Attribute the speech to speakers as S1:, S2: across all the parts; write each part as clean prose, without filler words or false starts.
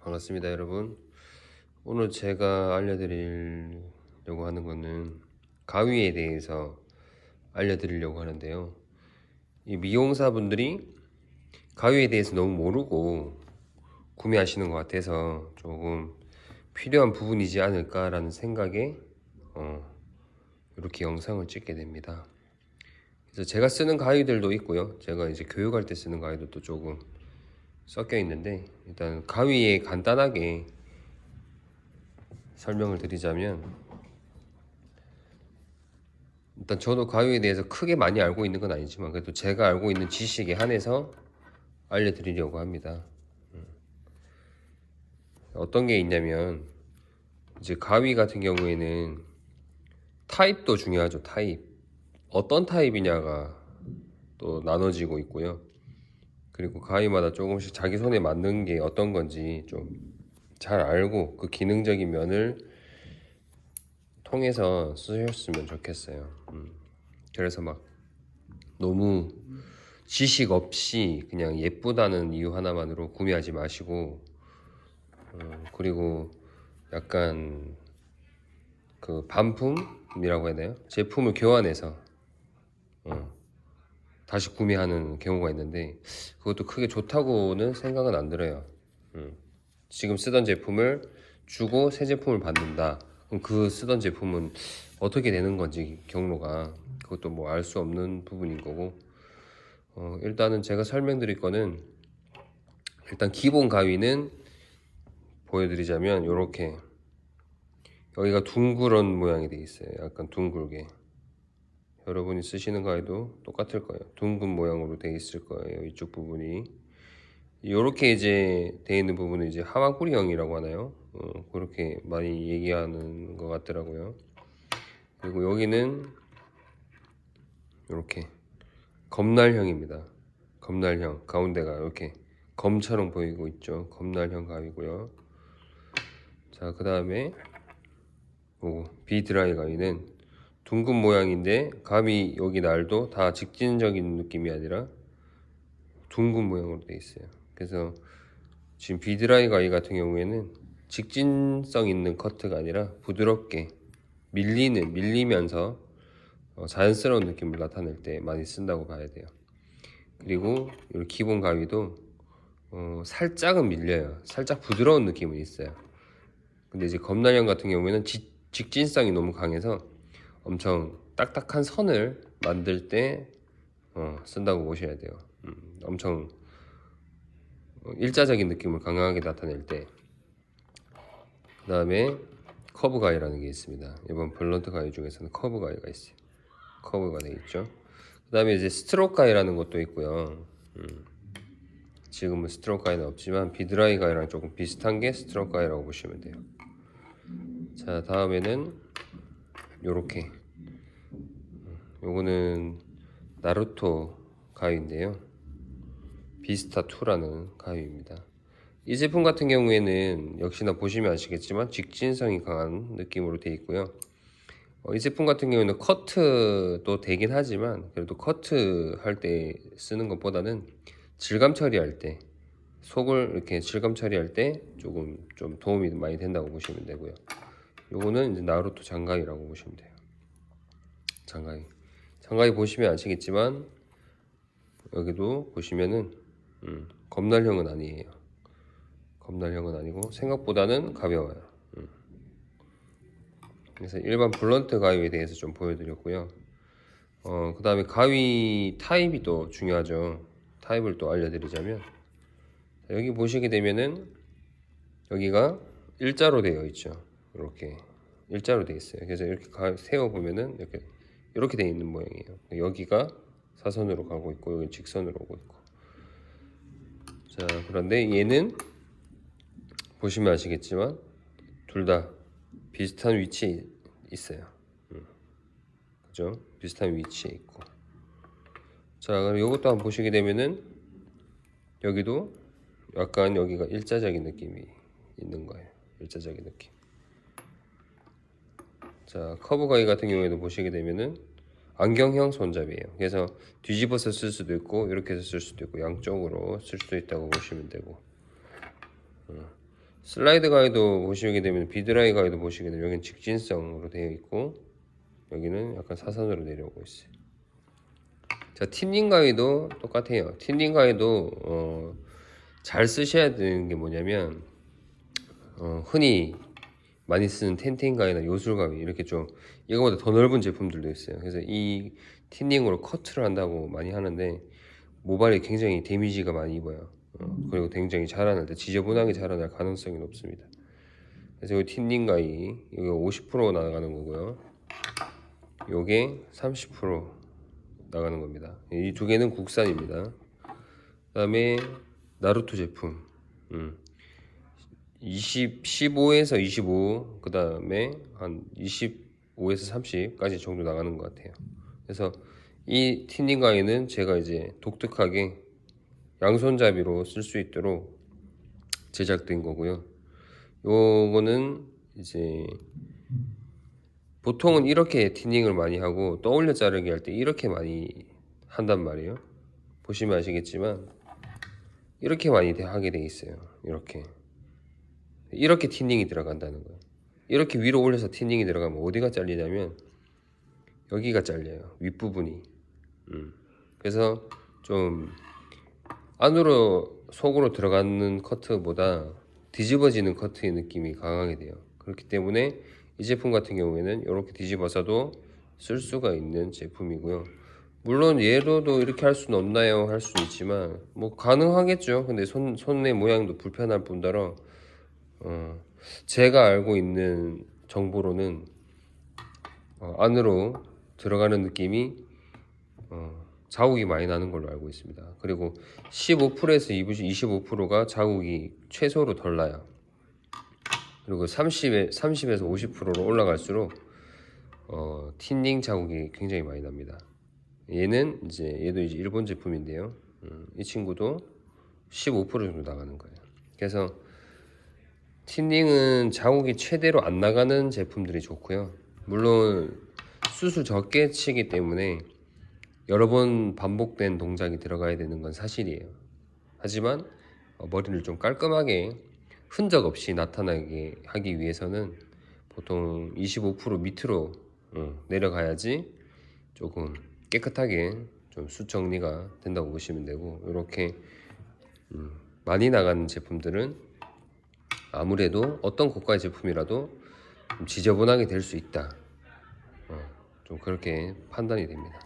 S1: 반갑습니다, 여러분. 오늘 제가 알려드리려고 하는 거는 가위에 대해서 알려드리려고 하는데요. 이 미용사분들이 가위에 대해서 너무 모르고 구매하시는 것 같아서 조금 필요한 부분이지 않을까라는 생각에 이렇게 영상을 찍게 됩니다. 그래서 제가 쓰는 가위들도 있고요. 제가 이제 교육할 때 쓰는 가위들도 조금 섞여 있는데, 일단 가위에 간단하게 설명을 드리자면, 일단 저도 가위에 대해서 크게 많이 알고 있는 건 아니지만 그래도 제가 알고 있는 지식에 한해서 알려드리려고 합니다. 어떤 게 있냐면, 이제 가위 같은 경우에는 타입도 중요하죠. 타입, 어떤 타입이냐가 또 나눠지고 있고요. 그리고 가위마다 조금씩 자기 손에 맞는 게 어떤 건지 좀 잘 알고 그 기능적인 면을 통해서 쓰셨으면 좋겠어요. 그래서 막 너무 지식 없이 그냥 예쁘다는 이유 하나만으로 구매하지 마시고, 그리고 약간 그 반품이라고 해야 되나요? 제품을 교환해서 다시 구매하는 경우가 있는데, 그것도 크게 좋다고는 생각은 안 들어요. 지금 쓰던 제품을 주고 새 제품을 받는다. 그럼 그 쓰던 제품은 어떻게 되는 건지 경로가, 그것도 뭐 알 수 없는 부분인 거고, 일단은 제가 설명드릴 거는, 일단 기본 가위는 보여드리자면 이렇게 여기가 둥그런 모양이 돼 있어요. 약간 둥글게. 여러분이 쓰시는 가위도 똑같을 거예요. 둥근 모양으로 돼 있을 거예요. 이쪽 부분이 이렇게 이제 돼 있는 부분은 이제 하마구리형이라고 하나요? 그렇게 많이 얘기하는 것 같더라고요. 그리고 여기는 이렇게 검날형입니다. 검날형, 가운데가 이렇게 검처럼 보이고 있죠. 검날형 가위고요. 자, 그 다음에 비드라이 가위는 둥근 모양인데 가위 여기 날도 다 직진적인 느낌이 아니라 둥근 모양으로 되어 있어요. 그래서 지금 비드라이 가위 같은 경우에는 직진성 있는 커트가 아니라 부드럽게 밀리면서 자연스러운 느낌을 나타낼 때 많이 쓴다고 봐야 돼요. 그리고 이 기본 가위도 살짝은 밀려요. 살짝 부드러운 느낌은 있어요. 근데 이제 검날형 같은 경우에는 직진성이 너무 강해서 엄청 딱딱한 선을 만들 때 쓴다고 보셔야 돼요. 엄청 일자적인 느낌을 강하게 나타낼 때. 그 다음에 커브 가위라는 게 있습니다. 이번 블런트 가위 중에서는 커브 가위가 있어요. 커브가 되어 있죠. 그 다음에 이제 스트로크 가위라는 것도 있고요. 지금은 스트로크 가위는 없지만 비드라이 가위랑 조금 비슷한 게 스트로크 가위라고 보시면 돼요. 자, 다음에는 요렇게, 요거는 나루토 가위인데요. 비스타2라는 가위입니다. 이 제품 같은 경우에는 역시나 보시면 아시겠지만 직진성이 강한 느낌으로 되어 있고요. 이 제품 같은 경우에는 커트도 되긴 하지만 그래도 커트 할 때 쓰는 것보다는 질감 처리할 때, 속을 이렇게 질감 처리할 때 조금 좀 도움이 많이 된다고 보시면 되고요. 요거는 이제 나루토 장가위라고 보시면 돼요. 장가위 보시면 아시겠지만 여기도 보시면은 검날형은 아니에요. 검날형은 아니고 생각보다는 가벼워요. 그래서 일반 블런트 가위에 대해서 좀 보여드렸고요. 그 다음에 가위 타입이 또 중요하죠. 타입을 또 알려드리자면, 여기 보시게 되면은 여기가 일자로 되어 있죠. 이렇게 일자로 되어 있어요. 그래서 이렇게 세워 보면은 이렇게 되어 있는 모양이에요. 여기가 사선으로 가고 있고 여기 직선으로 오고 있고. 자, 그런데 얘는 보시면 아시겠지만 둘 다 비슷한 위치에 있어요. 그죠? 비슷한 위치에 있고. 자, 그럼 이것도 한번 보시게 되면은 여기도 약간 여기가 일자적인 느낌이 있는 거예요. 일자적인 느낌. 자, 커브 가위 같은 경우에도 보시게 되면은 안경형 손잡이에요. 그래서 뒤집어서 쓸 수도 있고 이렇게 해서 쓸 수도 있고 양쪽으로 쓸 수도 있다고 보시면 되고, 슬라이드 가위도 보시게 되면 비드라이 가위도 보시게 되면 여기는 직진성으로 되어 있고 여기는 약간 사선으로 내려오고 있어요. 자, 틴닝 가위도 똑같아요. 틴닝 가위도 잘 쓰셔야 되는 게 뭐냐면 흔히 많이 쓰는 텐텐 가위나 요술 가위 이렇게 좀 이거보다 더 넓은 제품들도 있어요. 그래서 이 틴닝으로 커트를 한다고 많이 하는데 모발에 굉장히 데미지가 많이 입어요. 그리고 굉장히 자라날 때 지저분하게 자라날 가능성이 높습니다. 그래서 이 틴닝 가위 이거 50% 나가는 거고요. 요게 30% 나가는 겁니다. 이 두 개는 국산입니다. 그다음에 나루토 제품 15에서 25 그다음에 한 25에서 30까지 정도 나가는 것 같아요. 그래서 이 틴닝 가위는 제가 이제 독특하게 양손잡이로 쓸 수 있도록 제작된 거고요. 요거는 이제 보통은 이렇게 틴닝을 많이 하고 떠올려 자르기 할 때 이렇게 많이 한단 말이에요. 보시면 아시겠지만 이렇게 많이 하게 돼 있어요. 이렇게 틴닝이 들어간다는 거예요. 이렇게 위로 올려서 틴닝이 들어가면 어디가 잘리냐면 여기가 잘려요. 윗부분이. 그래서 좀 안으로 속으로 들어가는 커트보다 뒤집어지는 커트의 느낌이 강하게 돼요. 그렇기 때문에 이 제품 같은 경우에는 이렇게 뒤집어서도 쓸 수가 있는 제품이고요. 물론 얘로도 이렇게 할 수는 없나요? 할 수는 있지만 뭐 가능하겠죠. 근데 손의 모양도 불편할 뿐더러 제가 알고 있는 정보로는 안으로 들어가는 느낌이 자국이 많이 나는 걸로 알고 있습니다. 그리고 15%에서 25%가 자국이 최소로 덜 나요. 그리고 30에서 50%로 올라갈수록 틴닝 자국이 굉장히 많이 납니다. 얘도 이제 일본 제품인데요. 이 친구도 15% 정도 나가는 거예요. 그래서 틴닝은 자국이 최대로 안 나가는 제품들이 좋고요. 물론 수술 적게 치기 때문에 여러 번 반복된 동작이 들어가야 되는 건 사실이에요. 하지만 머리를 좀 깔끔하게 흔적 없이 나타나게 하기 위해서는 보통 25% 밑으로 내려가야지 조금 깨끗하게 좀 숱 정리가 된다고 보시면 되고, 이렇게 많이 나가는 제품들은 아무래도 어떤 고가의 제품이라도 좀 지저분하게 될 수 있다. 좀 그렇게 판단이 됩니다.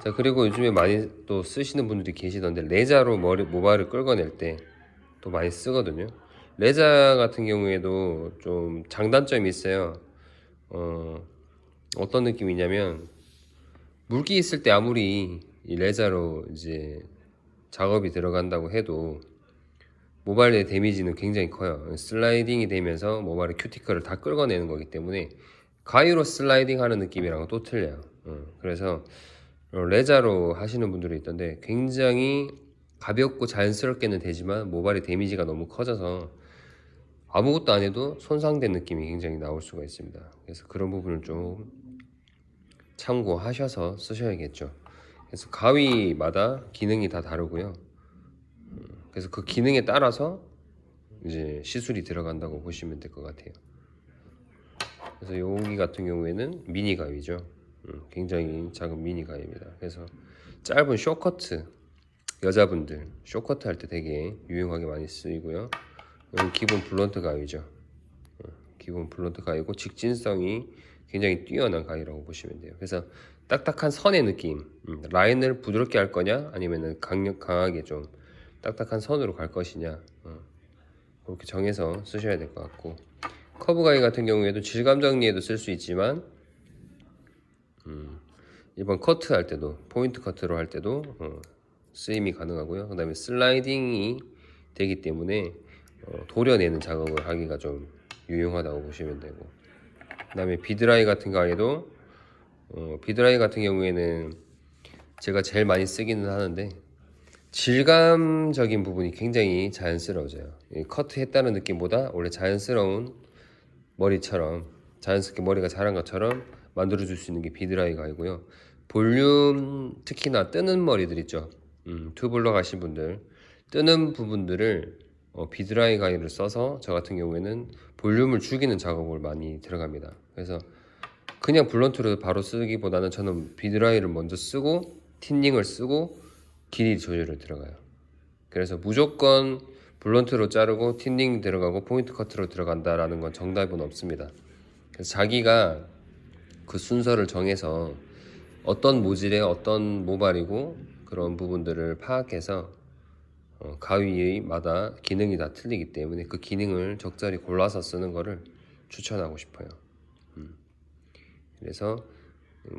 S1: 자, 그리고 요즘에 많이 또 쓰시는 분들이 계시던데 레자로 모발을 끌어낼 때 또 많이 쓰거든요. 레자 같은 경우에도 좀 장단점이 있어요. 어떤 느낌이냐면 물기 있을 때 아무리 이 레자로 이제 작업이 들어간다고 해도 모발의 데미지는 굉장히 커요. 슬라이딩이 되면서 모발의 큐티클을 다 끌어내는 거기 때문에 가위로 슬라이딩 하는 느낌이랑은 또 틀려요. 그래서 레자로 하시는 분들이 있던데 굉장히 가볍고 자연스럽게는 되지만 모발의 데미지가 너무 커져서 아무것도 안 해도 손상된 느낌이 굉장히 나올 수가 있습니다. 그래서 그런 부분을 좀 참고하셔서 쓰셔야겠죠. 그래서 가위마다 기능이 다 다르고요. 그래서 그 기능에 따라서 이제 시술이 들어간다고 보시면 될 것 같아요. 그래서 여기 같은 경우에는 미니 가위죠. 굉장히 작은 미니 가위입니다. 그래서 짧은 쇼커트, 여자분들 쇼커트 할 때 되게 유용하게 많이 쓰이고요. 여기 기본 블런트 가위죠. 기본 블런트 가위고 직진성이 굉장히 뛰어난 가위라고 보시면 돼요. 그래서 딱딱한 선의 느낌, 라인을 부드럽게 할 거냐 아니면은 강하게 좀 딱딱한 선으로 갈 것이냐, 그렇게 정해서 쓰셔야 될 것 같고, 커브 가위 같은 경우에도 질감 정리에도 쓸 수 있지만 이번 커트 할 때도 포인트 커트로 할 때도 쓰임이 가능하고요. 그 다음에 슬라이딩이 되기 때문에 도려내는 작업을 하기가 좀 유용하다고 보시면 되고, 그 다음에 비드라이 같은 가위도 비드라이 같은 경우에는 제가 제일 많이 쓰기는 하는데 질감적인 부분이 굉장히 자연스러워져요. 커트했다는 느낌보다 원래 자연스러운 머리처럼 자연스럽게 머리가 자란 것처럼 만들어줄 수 있는 게 비드라이 가위고요. 볼륨, 특히나 뜨는 머리들 있죠. 투블럭 하신 분들 뜨는 부분들을 비드라이 가위를 써서 저 같은 경우에는 볼륨을 죽이는 작업을 많이 들어갑니다. 그래서 그냥 블런트로 바로 쓰기보다는 저는 비드라이를 먼저 쓰고 틴닝을 쓰고 길이 조절을 들어가요. 그래서 무조건 블런트로 자르고 틴닝 들어가고 포인트 커트로 들어간다라는 건 정답은 없습니다. 그래서 자기가 그 순서를 정해서 어떤 모질에 어떤 모발이고 그런 부분들을 파악해서 가위마다 기능이 다 틀리기 때문에 그 기능을 적절히 골라서 쓰는 거를 추천하고 싶어요. 그래서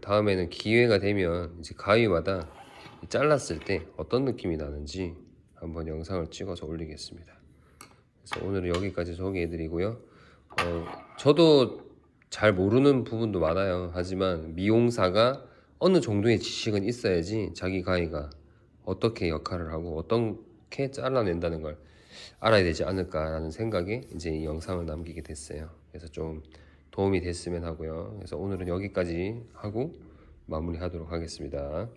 S1: 다음에는 기회가 되면 이제 가위마다 잘랐을 때 어떤 느낌이 나는지 한번 영상을 찍어서 올리겠습니다. 그래서 오늘은 여기까지 소개해드리고요. 저도 잘 모르는 부분도 많아요. 하지만 미용사가 어느 정도의 지식은 있어야지 자기 가위가 어떻게 역할을 하고 어떻게 잘라낸다는 걸 알아야 되지 않을까라는 생각에 이제 이 영상을 남기게 됐어요. 그래서 좀 도움이 됐으면 하고요. 그래서 오늘은 여기까지 하고 마무리하도록 하겠습니다.